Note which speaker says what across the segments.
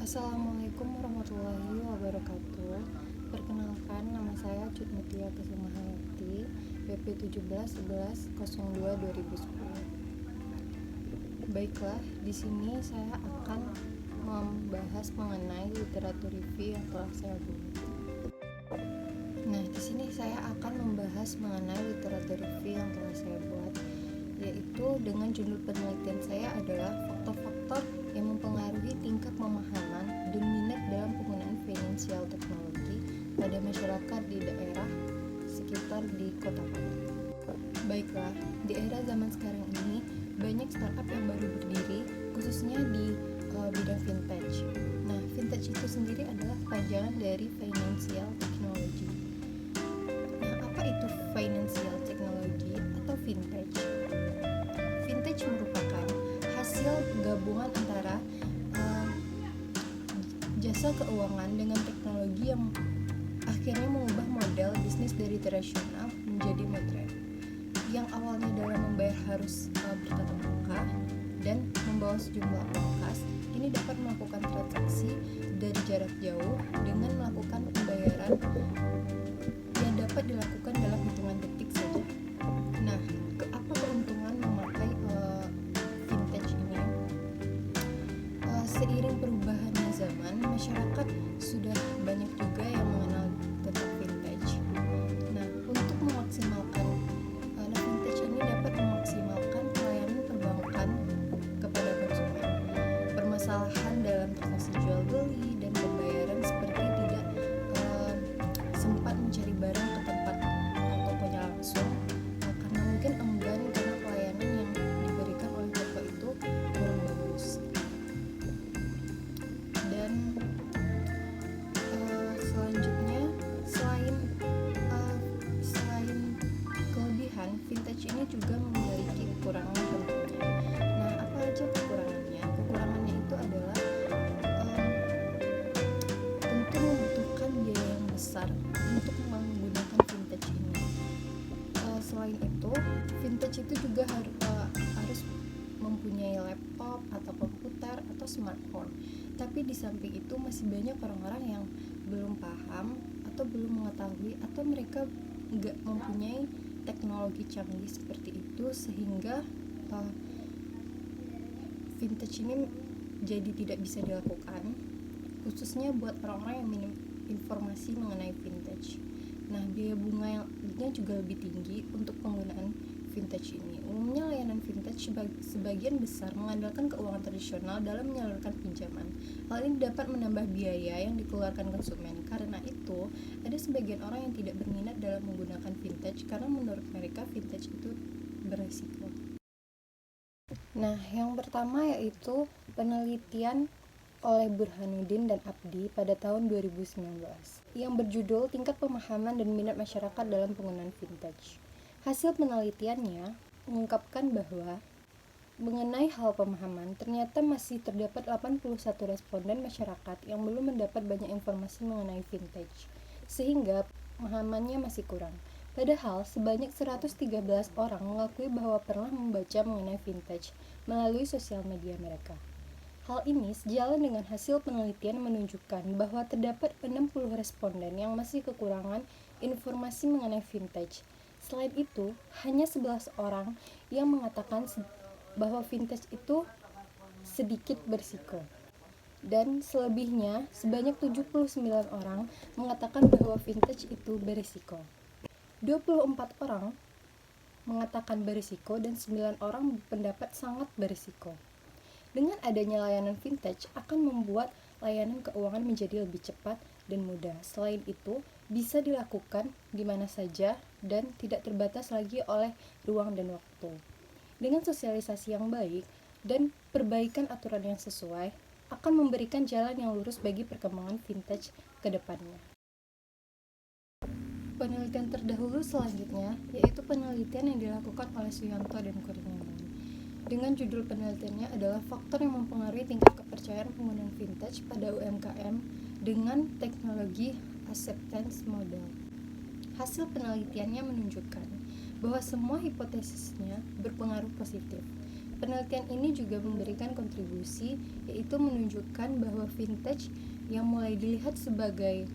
Speaker 1: Assalamualaikum warahmatullahi wabarakatuh. Perkenalkan, nama saya Cut Mutia Kusuma Hayati, BP 171102-2010. Baiklah, di sini saya akan membahas mengenai literatur review yang telah saya buat. Nah, di sini saya akan membahas mengenai literatur review yang telah saya buat, yaitu dengan judul penelitian saya adalah faktor-faktor yang mempengaruhi tingkat pemahaman dan minat dalam penggunaan finansial teknologi pada masyarakat di daerah sekitar di kota Padang. Baiklah, di era zaman sekarang ini banyak startup yang baru berdiri, khususnya di bidang vintage. Nah, vintage itu sendiri adalah kepanjangan dari financial technology. Nah, apa itu financial technology atau vintage? Vintage merupakan hasil gabungan antara jasa keuangan dengan teknologi yang akhirnya mengubah model bisnis dari tradisional menjadi modern. Yang awalnya dalam membayar harus bertatap muka dan membawa sejumlah uang kas, kini dapat melakukan transaksi dari jarak jauh dengan melakukan pembayaran yang dapat dilakukan dalam hitungan detik saja. Nah, apa keuntungan memakai vintage ini? Seiring perubahannya zaman, masyarakat sudah banyak juga yang mengenal tentang vintage. Nah, untuk memaksimalkan vintage ini dapat memaksimalkan pelayanan perbankan kepada konsumen. Permasalahan dalam transaksi jual beli dan pembayaran seperti tidak sempat mencari barang ke tempat tokonya langsung, karena mungkin enggan karena pelayanan yang diberikan oleh toko itu kurang bagus. Dan selanjutnya, selain kelebihan, vintage ini juga memiliki kekurangan tentunya. Nah, apa aja kekurangannya? Kekurangannya itu adalah tentu membutuhkan biaya yang besar untuk menggunakan vintage ini. Selain itu, vintage itu juga harus mempunyai laptop atau komputer atau smartphone. Tapi di samping itu masih banyak orang-orang yang belum paham atau belum mengetahui atau mereka nggak mempunyai teknologi canggih seperti itu, sehingga vintage ini jadi tidak bisa dilakukan, khususnya buat orang-orang yang minim informasi mengenai vintage. Nah, biaya bunganya juga lebih tinggi untuk penggunaan vintage ini. Umumnya layanan vintage sebagian besar mengandalkan keuangan tradisional dalam menyalurkan pinjaman. Hal ini dapat menambah biaya yang dikeluarkan konsumen. Karena itu, ada sebagian orang yang tidak berminat dalam menggunakan vintage karena menurut mereka vintage itu beresiko. Nah, yang pertama yaitu penelitian oleh Burhanuddin dan Abdi pada tahun 2019 yang berjudul Tingkat Pemahaman dan Minat Masyarakat dalam Penggunaan Vintage. Hasil penelitiannya mengungkapkan bahwa mengenai hal pemahaman, ternyata masih terdapat 81 responden masyarakat yang belum mendapat banyak informasi mengenai vintage, sehingga pemahamannya masih kurang. Padahal, sebanyak 113 orang mengakui bahwa pernah membaca mengenai vintage melalui sosial media mereka. Hal ini sejalan dengan hasil penelitian menunjukkan bahwa terdapat 60 responden yang masih kekurangan informasi mengenai vintage. Selain itu, hanya 11 orang yang mengatakan bahwa vintage itu sedikit berisiko. Dan selebihnya, sebanyak 79 orang mengatakan bahwa vintage itu berisiko. 24 orang mengatakan berisiko dan 9 orang berpendapat sangat berisiko. Dengan adanya layanan vintage akan membuat layanan keuangan menjadi lebih cepat dan mudah. Selain itu, bisa dilakukan di mana saja dan tidak terbatas lagi oleh ruang dan waktu. Dengan sosialisasi yang baik dan perbaikan aturan yang sesuai, akan memberikan jalan yang lurus bagi perkembangan vintage ke depannya. Penelitian terdahulu selanjutnya yaitu penelitian yang dilakukan oleh Suyanto dan Kurniawan. Dengan judul penelitiannya adalah faktor yang mempengaruhi tingkat kepercayaan penggunaan vintage pada UMKM dengan teknologi acceptance model. Hasil penelitiannya menunjukkan bahwa semua hipotesisnya berpengaruh positif. Penelitian ini juga memberikan kontribusi, yaitu menunjukkan bahwa vintage yang mulai dilihat sebagai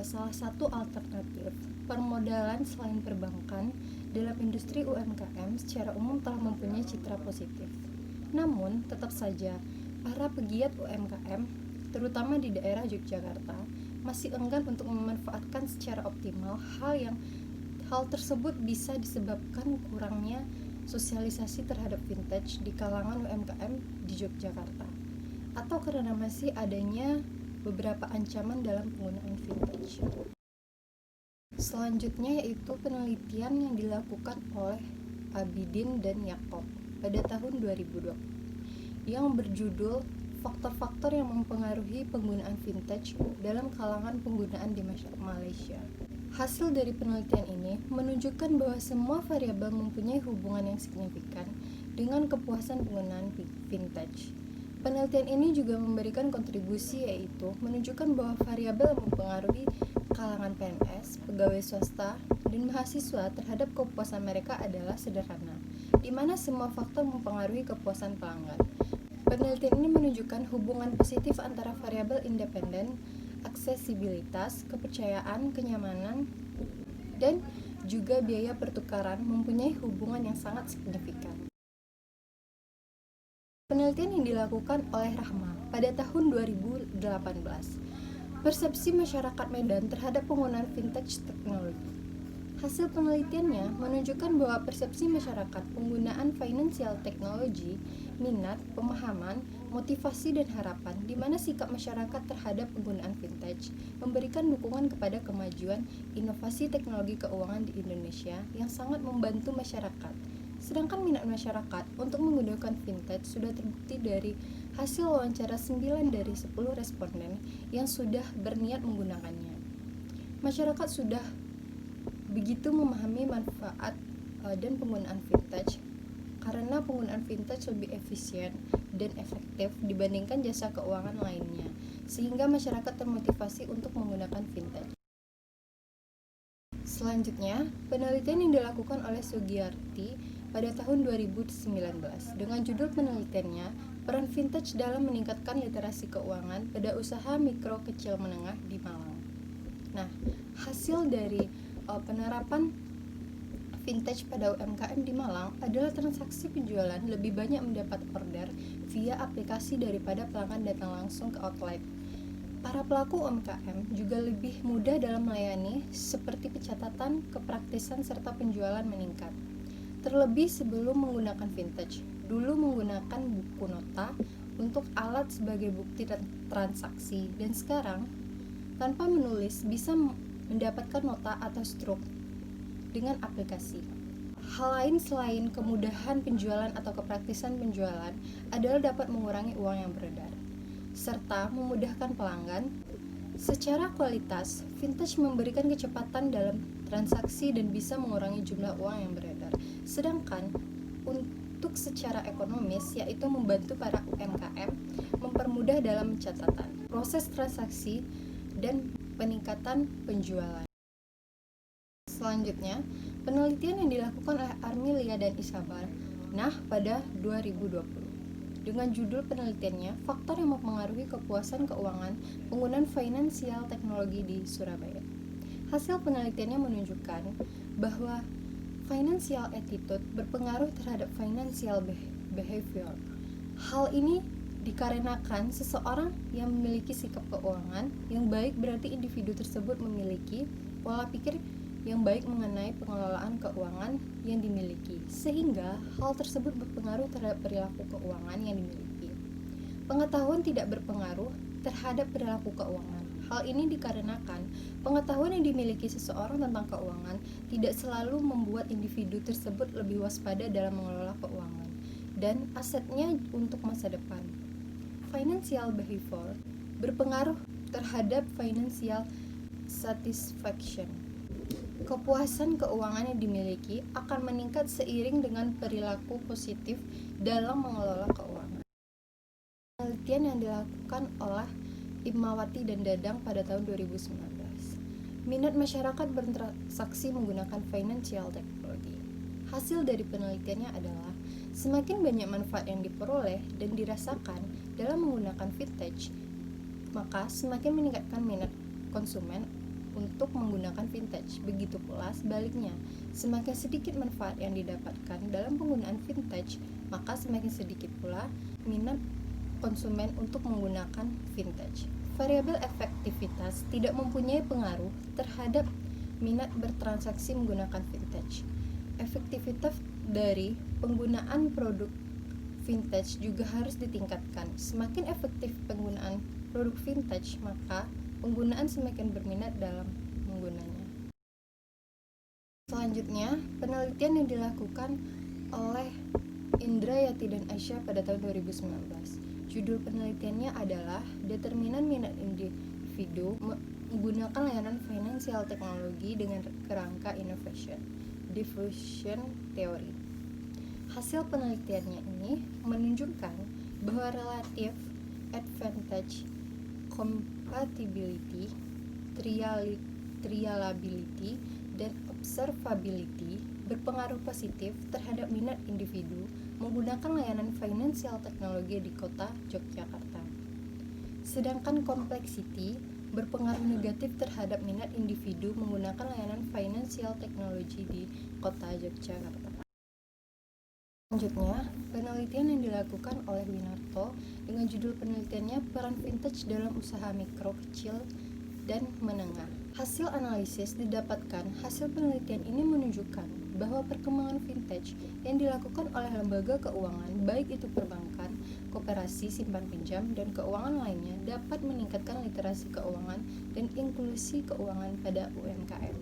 Speaker 1: salah satu alternatif permodalan selain perbankan dalam industri UMKM secara umum telah mempunyai citra positif. Namun, tetap saja para pegiat UMKM, terutama di daerah Yogyakarta, masih enggan untuk memanfaatkan secara optimal hal tersebut bisa disebabkan kurangnya sosialisasi terhadap vintage di kalangan UMKM di Yogyakarta, atau karena masih adanya beberapa ancaman dalam penggunaan vintage. Selanjutnya yaitu penelitian yang dilakukan oleh Abidin dan Yakob pada tahun 2020 yang berjudul Faktor-faktor yang mempengaruhi penggunaan vintage dalam kalangan penggunaan di Malaysia. Hasil dari penelitian ini menunjukkan bahwa semua variabel mempunyai hubungan yang signifikan dengan kepuasan penggunaan vintage. Penelitian ini juga memberikan kontribusi, yaitu menunjukkan bahwa variabel yang mempengaruhi kalangan PNS, pegawai swasta, dan mahasiswa terhadap kepuasan mereka adalah sederhana, di mana semua faktor mempengaruhi kepuasan pelanggan. Penelitian ini menunjukkan hubungan positif antara variabel independen, aksesibilitas, kepercayaan, kenyamanan, dan juga biaya pertukaran mempunyai hubungan yang sangat signifikan. Penelitian yang dilakukan oleh Rahma pada tahun 2018, persepsi masyarakat Medan terhadap penggunaan vintage teknologi. Hasil penelitiannya menunjukkan bahwa persepsi masyarakat penggunaan financial technology, minat, pemahaman, motivasi, dan harapan di mana sikap masyarakat terhadap penggunaan vintage memberikan dukungan kepada kemajuan inovasi teknologi keuangan di Indonesia yang sangat membantu masyarakat. Sedangkan minat masyarakat untuk menggunakan vintage sudah terbukti dari hasil wawancara 9 dari 10 responden yang sudah berniat menggunakannya. Masyarakat sudah begitu memahami manfaat dan penggunaan vintage karena penggunaan vintage lebih efisien dan efektif dibandingkan jasa keuangan lainnya, sehingga masyarakat termotivasi untuk menggunakan vintage. Selanjutnya, penelitian yang dilakukan oleh Sugiyarti pada tahun 2019 dengan judul penelitiannya Peran Vintage dalam Meningkatkan Literasi Keuangan pada Usaha Mikro Kecil Menengah di Malang. Nah, hasil dari penerapan vintage pada UMKM di Malang adalah transaksi penjualan lebih banyak mendapat order via aplikasi daripada pelanggan datang langsung ke outlet. Para pelaku UMKM juga lebih mudah dalam melayani seperti pencatatan, kepraktisan, serta penjualan meningkat. Terlebih sebelum menggunakan vintage, dulu menggunakan buku nota untuk alat sebagai bukti transaksi, dan sekarang tanpa menulis bisa mendapatkan nota atau struk dengan aplikasi. Hal lain selain kemudahan penjualan atau kepraktisan penjualan adalah dapat mengurangi uang yang beredar serta memudahkan pelanggan. Secara kualitas, vintage memberikan kecepatan dalam transaksi dan bisa mengurangi jumlah uang yang beredar. Sedangkan untuk secara ekonomis, yaitu membantu para UMKM mempermudah dalam pencatatan, proses transaksi, dan peningkatan penjualan. Selanjutnya, penelitian yang dilakukan oleh Armilia dan Isabel pada 2020 dengan judul penelitiannya Faktor yang Mempengaruhi Kepuasan Keuangan Penggunaan Finansial Teknologi di Surabaya. Hasil penelitiannya menunjukkan bahwa financial attitude berpengaruh terhadap financial behavior. Hal ini dikarenakan seseorang yang memiliki sikap keuangan yang baik berarti individu tersebut memiliki pola pikir yang baik mengenai pengelolaan keuangan yang dimiliki, sehingga hal tersebut berpengaruh terhadap perilaku keuangan yang dimiliki. Pengetahuan tidak berpengaruh terhadap perilaku keuangan. Hal ini dikarenakan pengetahuan yang dimiliki seseorang tentang keuangan tidak selalu membuat individu tersebut lebih waspada dalam mengelola keuangan dan asetnya untuk masa depan. Financial behavior berpengaruh terhadap financial satisfaction. Kepuasan keuangan yang dimiliki akan meningkat seiring dengan perilaku positif dalam mengelola keuangan. Penelitian yang dilakukan oleh Imawati dan Dadang pada tahun 2019. Minat masyarakat bertransaksi menggunakan financial technology. Hasil dari penelitiannya adalah Semakin banyak manfaat yang diperoleh dan dirasakan dalam menggunakan vintage, maka semakin meningkatkan minat konsumen untuk menggunakan vintage. Begitu pula sebaliknya, semakin sedikit manfaat yang didapatkan dalam penggunaan vintage, maka semakin sedikit pula minat konsumen untuk menggunakan vintage. Variabel efektivitas tidak mempunyai pengaruh terhadap minat bertransaksi menggunakan vintage. Efektivitas dari penggunaan produk vintage juga harus ditingkatkan. Semakin efektif penggunaan produk vintage, maka penggunaan semakin berminat dalam menggunanya. Selanjutnya, penelitian yang dilakukan oleh Indra Yati dan Aisyah pada tahun 2019. Judul penelitiannya adalah Determinan Minat Individu Menggunakan Layanan Financial Technology dengan Kerangka Innovation, Diffusion Theory. Hasil penelitiannya ini menunjukkan bahwa relative advantage, compatibility, trialability, dan observability berpengaruh positif terhadap minat individu menggunakan layanan financial teknologi di kota Yogyakarta. Sedangkan complexity berpengaruh negatif terhadap minat individu menggunakan layanan financial teknologi di kota Yogyakarta. Selanjutnya, penelitian yang dilakukan oleh Winarto dengan judul penelitiannya Peran Vintage dalam Usaha Mikro, Kecil, dan Menengah. Hasil analisis didapatkan. Hasil penelitian ini menunjukkan bahwa perkembangan vintage yang dilakukan oleh lembaga keuangan, baik itu perbankan, koperasi, simpan pinjam, dan keuangan lainnya dapat meningkatkan literasi keuangan dan inklusi keuangan pada UMKM.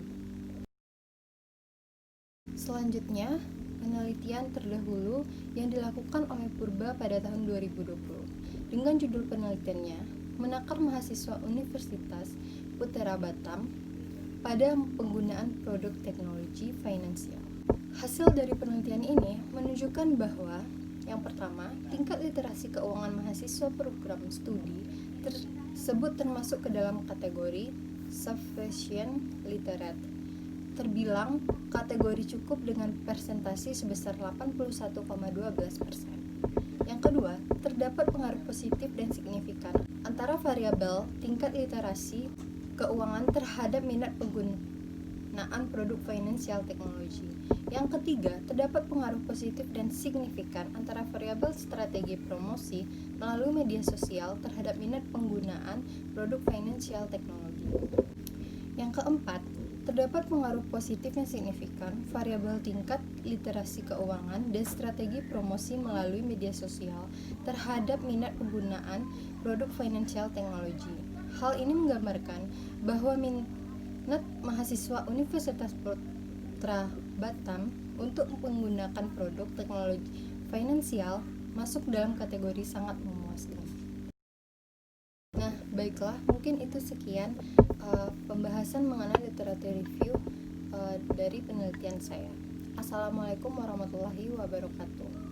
Speaker 1: Selanjutnya, penelitian terdahulu yang dilakukan oleh Purba pada tahun 2020 dengan judul penelitiannya Menakar Mahasiswa Universitas Putra Batam pada Penggunaan Produk Teknologi Finansial. Hasil dari penelitian ini menunjukkan bahwa yang pertama, tingkat literasi keuangan mahasiswa program studi tersebut termasuk ke dalam kategori sufficient literate, terbilang kategori cukup dengan persentase sebesar 81,12%. Yang kedua, terdapat pengaruh positif dan signifikan antara variabel tingkat literasi keuangan terhadap minat penggunaan produk financial technology. Yang ketiga, terdapat pengaruh positif dan signifikan antara variabel strategi promosi melalui media sosial terhadap minat penggunaan produk financial technology. Yang keempat, terdapat pengaruh positif yang signifikan variabel tingkat literasi keuangan dan strategi promosi melalui media sosial terhadap minat penggunaan produk financial technology. Hal ini menggambarkan bahwa minat mahasiswa Universitas Putra Batam untuk menggunakan produk teknologi finansial masuk dalam kategori sangat memuaskan. Nah, baiklah, mungkin itu sekian pembahasan mengenai literatur review dari penelitian saya. Assalamualaikum warahmatullahi wabarakatuh.